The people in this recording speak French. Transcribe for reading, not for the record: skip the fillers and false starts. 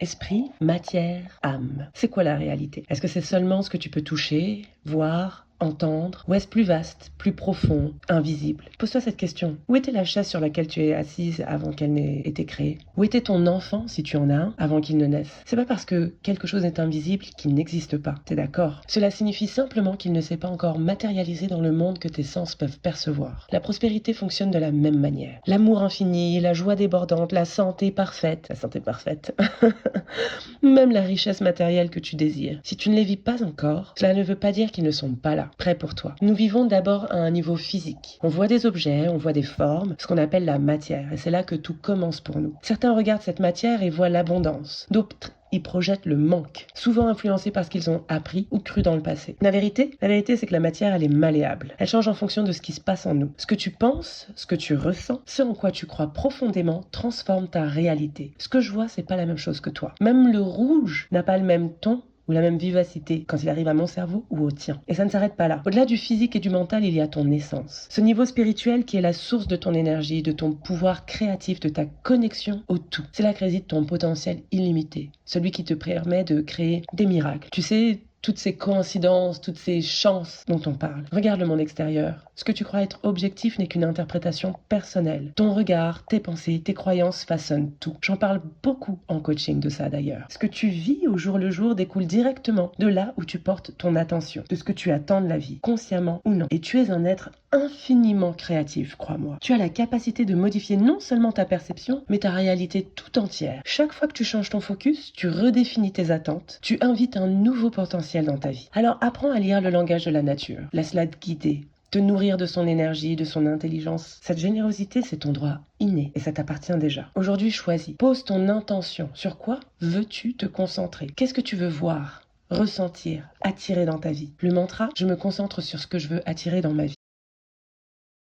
Esprit, matière, âme. C'est quoi la réalité? Est-ce que c'est seulement ce que tu peux toucher, voir, entendre? Ou est-ce plus vaste, plus profond, invisible? Pose-toi cette question. Où était la chaise sur laquelle tu es assise avant qu'elle n'ait été créée? Où était ton enfant, si tu en as un, avant qu'il ne naisse? C'est pas parce que quelque chose est invisible qu'il n'existe pas. T'es d'accord? Cela signifie simplement qu'il ne s'est pas encore matérialisé dans le monde que tes sens peuvent percevoir. La prospérité fonctionne de la même manière. L'amour infini, la joie débordante, la santé parfaite. La santé parfaite. Même la richesse matérielle que tu désires. Si tu ne les vis pas encore, cela ne veut pas dire qu'ils ne sont pas là, prêts pour toi. Nous vivons d'abord à un niveau physique. On voit des objets, on voit des formes, ce qu'on appelle la matière, et c'est là que tout commence pour nous. Certains regardent cette matière et voient l'abondance. D'autres y projettent le manque, souvent influencés par ce qu'ils ont appris ou cru dans le passé. La vérité, c'est que la matière, elle est malléable. Elle change en fonction de ce qui se passe en nous. Ce que tu penses, ce que tu ressens, ce en quoi tu crois profondément transforme ta réalité. Ce que je vois, c'est pas la même chose que toi. Même le rouge n'a pas le même ton ou la même vivacité quand il arrive à mon cerveau ou au tien. Et ça ne s'arrête pas là. Au-delà du physique et du mental, il y a ton essence. Ce niveau spirituel qui est la source de ton énergie, de ton pouvoir créatif, de ta connexion au tout. C'est là que réside ton potentiel illimité. Celui qui te permet de créer des miracles. Tu sais, toutes ces coïncidences, toutes ces chances dont on parle. Regarde le monde extérieur. Ce que tu crois être objectif n'est qu'une interprétation personnelle. Ton regard, tes pensées, tes croyances façonnent tout. J'en parle beaucoup en coaching de ça d'ailleurs. Ce que tu vis au jour le jour découle directement de là où tu portes ton attention, de ce que tu attends de la vie, consciemment ou non. Et tu es un être infiniment créatif, crois-moi. Tu as la capacité de modifier non seulement ta perception, mais ta réalité tout entière. Chaque fois que tu changes ton focus, tu redéfinis tes attentes, tu invites un nouveau potentiel dans ta vie. Alors apprends à lire le langage de la nature. Laisse-la te guider, te nourrir de son énergie, de son intelligence. Cette générosité, c'est ton droit inné et ça t'appartient déjà. Aujourd'hui, choisis. Pose ton intention. Sur quoi veux-tu te concentrer? Qu'est-ce que tu veux voir, ressentir, attirer dans ta vie? Le mantra, je me concentre sur ce que je veux attirer dans ma vie.